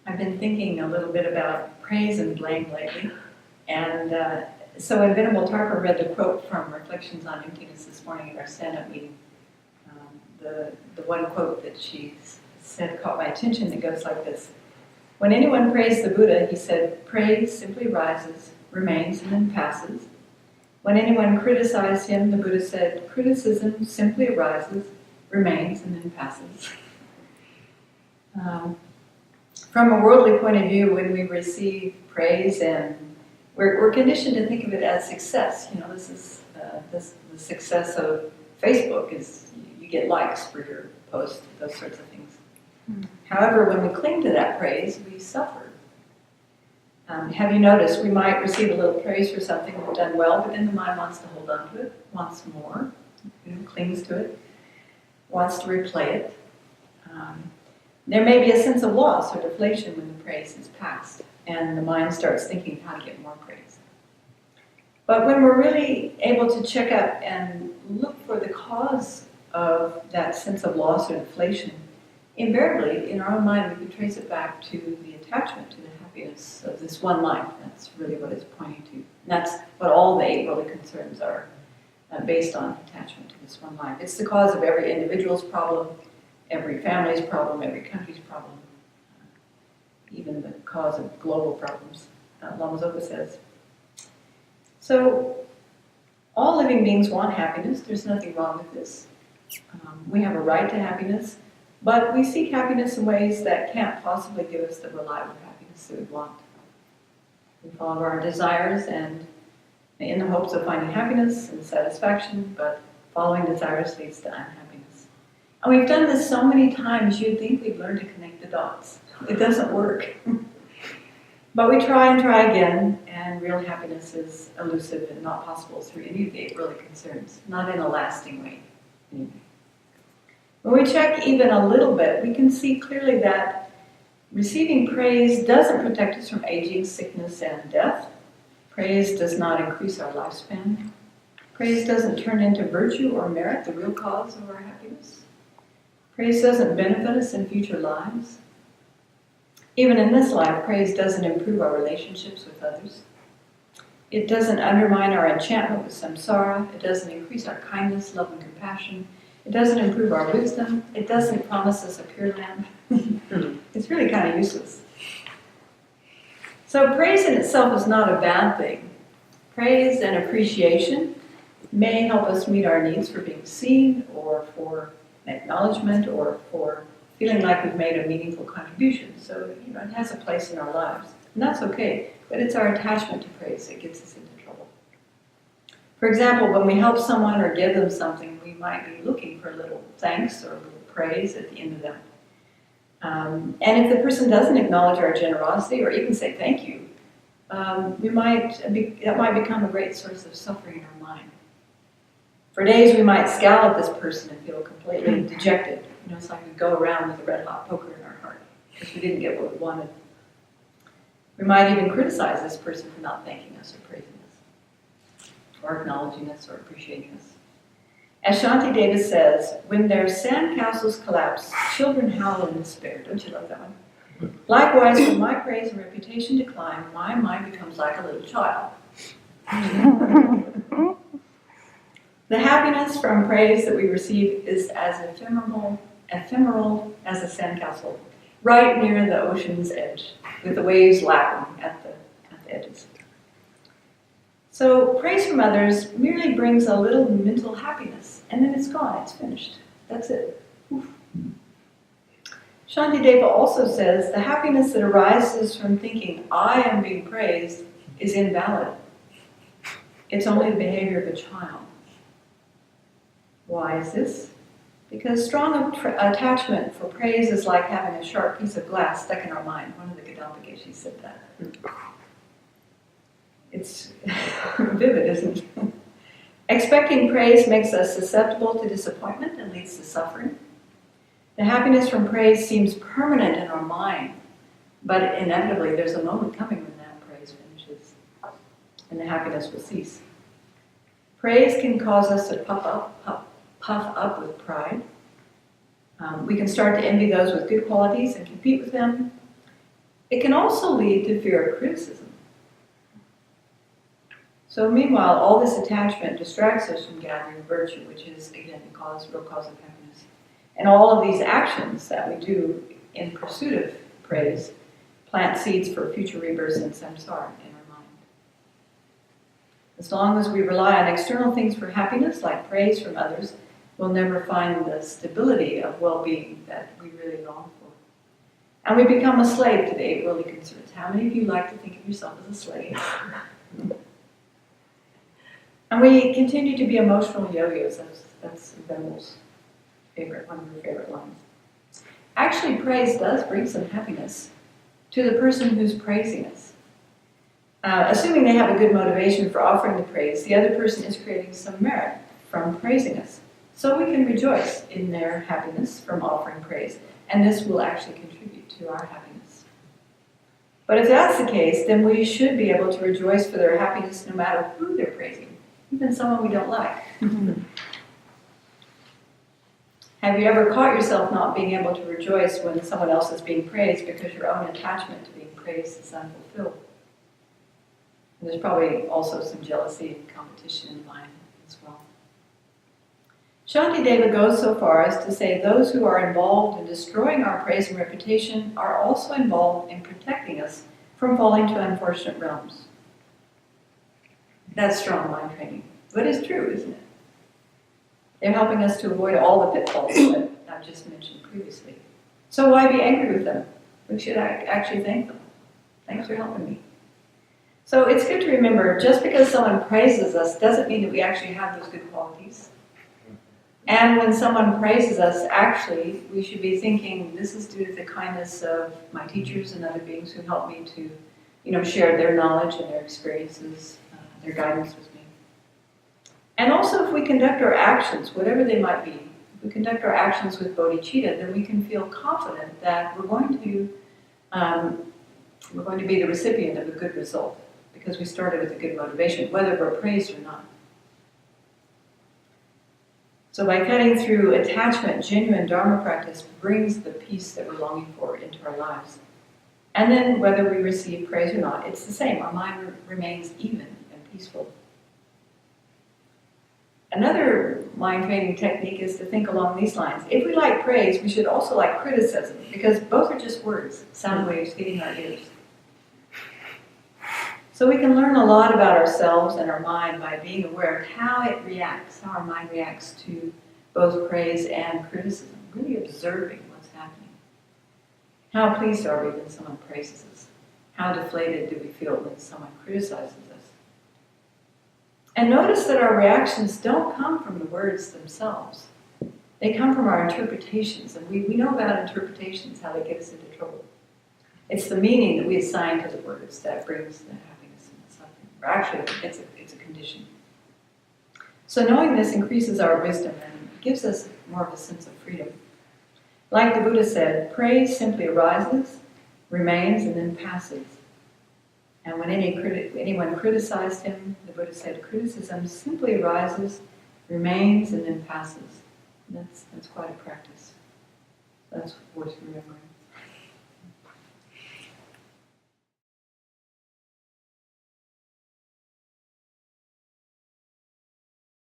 I've been thinking a little bit about praise and blame lately. And so when Venerable Tarper read the quote from Reflections on Emptiness this morning at our stand-up meeting, the one quote that she said caught my attention. It goes like this. When anyone praised the Buddha, he said, praise simply rises, remains, and then passes. When anyone criticized him, the Buddha said, criticism simply arises, remains, and then passes. From a worldly point of view, when we receive praise, and we're conditioned to think of it as success. You know, this is the success of Facebook is you get likes for your post, those sorts of things. However, when we cling to that praise, we suffer. Have you noticed we might receive a little praise for something we've done well, but then the mind wants to hold on to it, wants more, clings to it, wants to replay it. There may be a sense of loss or deflation when the praise is past, and the mind starts thinking how to get more praise. But when we're really able to check up and look for the cause of that sense of loss or deflation, invariably, in our own mind, we can trace it back to the attachment to the happiness of this one life. That's really what it's pointing to. And that's what all the 8 worldly concerns are based on, attachment to this one life. It's the cause of every individual's problem, every family's problem, every country's problem, even the cause of global problems, Lama Zopa says. So, all living beings want happiness. There's nothing wrong with this. We have a right to happiness, but we seek happiness in ways that can't possibly give us the reliable happiness that we want. We follow our desires and in the hopes of finding happiness and satisfaction, but following desires leads to unhappiness. And we've done this so many times, you'd think we'd learn to connect the dots. It doesn't work. But we try and try again, and real happiness is elusive and not possible through any of the 8 worldly concerns, not in a lasting way, anyway. When we check even a little bit, we can see clearly that receiving praise doesn't protect us from aging, sickness, and death. Praise does not increase our lifespan. Praise doesn't turn into virtue or merit, the real cause of our happiness. Praise doesn't benefit us in future lives. Even in this life, praise doesn't improve our relationships with others. It doesn't undermine our enchantment with samsara. It doesn't increase our kindness, love, and compassion. It doesn't improve our wisdom. It doesn't promise us a pure land. It's really kind of useless. So praise in itself is not a bad thing. Praise and appreciation may help us meet our needs for being seen, or for acknowledgement, or for feeling like we've made a meaningful contribution. So, it has a place in our lives. And that's okay. But it's our attachment to praise that gets us into trouble. For example, when we help someone or give them something, we might be looking for a little thanks or a little praise at the end of that. And if the person doesn't acknowledge our generosity or even say thank you, that might become a great source of suffering in our mind. For days we might scowl at this person and feel completely dejected. It's like we go around with a red-hot poker in our heart because we didn't get what we wanted. We might even criticize this person for not thanking us or praising us, or acknowledging us or appreciating us. As Shanti Deva says, when their sandcastles collapse, children howl in despair. Don't you love that one? Likewise, when my praise and reputation decline, my mind becomes like a little child. The happiness from praise that we receive is as ephemeral as a sandcastle, right near the ocean's edge, with the waves lapping at the edges. So praise from others merely brings a little mental happiness, and then it's gone, it's finished. That's it. Oof. Shanti Deva also says the happiness that arises from thinking I am being praised is invalid. It's only the behavior of a child. Why is this? Because strong attachment for praise is like having a sharp piece of glass stuck in our mind. One of the Gadampa Geshe said that. It's vivid, isn't it? Expecting praise makes us susceptible to disappointment and leads to suffering. The happiness from praise seems permanent in our mind, but inevitably there's a moment coming when that praise finishes and the happiness will cease. Praise can cause us to puff up with pride. We can start to envy those with good qualities and compete with them. It can also lead to fear of criticism. So meanwhile, all this attachment distracts us from gathering virtue, which is, again, the real cause of happiness. And all of these actions that we do in pursuit of praise plant seeds for future rebirths in samsara in our mind. As long as we rely on external things for happiness, like praise from others, we'll never find the stability of well-being that we really long for. And we become a slave to the 8 worldly concerns. How many of you like to think of yourself as a slave? And we continue to be emotional yo-yos. That's Venerable's one of her favorite lines. Actually, praise does bring some happiness to the person who's praising us. Assuming they have a good motivation for offering the praise, the other person is creating some merit from praising us. So we can rejoice in their happiness from offering praise, and this will actually contribute to our happiness. But if that's the case, then we should be able to rejoice for their happiness no matter who they're praising, even someone we don't like. Have you ever caught yourself not being able to rejoice when someone else is being praised because your own attachment to being praised is unfulfilled? And there's probably also some jealousy and competition in mind as well. Shantideva goes so far as to say those who are involved in destroying our praise and reputation are also involved in protecting us from falling to unfortunate realms. That's strong mind training, but it's true, isn't it? They're helping us to avoid all the pitfalls that I've just mentioned previously. So why be angry with them? We should actually thank them. Thanks for helping me. So it's good to remember, just because someone praises us doesn't mean that we actually have those good qualities. And when someone praises us, actually, we should be thinking, this is due to the kindness of my teachers and other beings who helped me to, share their knowledge and their experiences, their guidance with me. And also, if we conduct our actions, whatever they might be, if we conduct our actions with bodhicitta, then we can feel confident that we're going to be the recipient of a good result, because we started with a good motivation, whether we're praised or not. So by cutting through attachment, genuine Dharma practice brings the peace that we're longing for into our lives. And then whether we receive praise or not, it's the same. Our mind remains even and peaceful. Another mind training technique is to think along these lines. If we like praise, we should also like criticism, because both are just words, sound waves hitting our ears. So we can learn a lot about ourselves and our mind by being aware of how it reacts, how our mind reacts to both praise and criticism, really observing what's happening. How pleased are we when someone praises us? How deflated do we feel when someone criticizes us? And notice that our reactions don't come from the words themselves. They come from our interpretations, and we know about interpretations, how they get us into trouble. It's the meaning that we assign to the words that brings the happiness and the suffering. Or actually, it's a condition. So knowing this increases our wisdom and gives us more of a sense of freedom. Like the Buddha said, praise simply arises, remains, and then passes. And when anyone criticized him, the Buddha said, criticism simply arises, remains, and then passes. And that's quite a practice. That's worth remembering.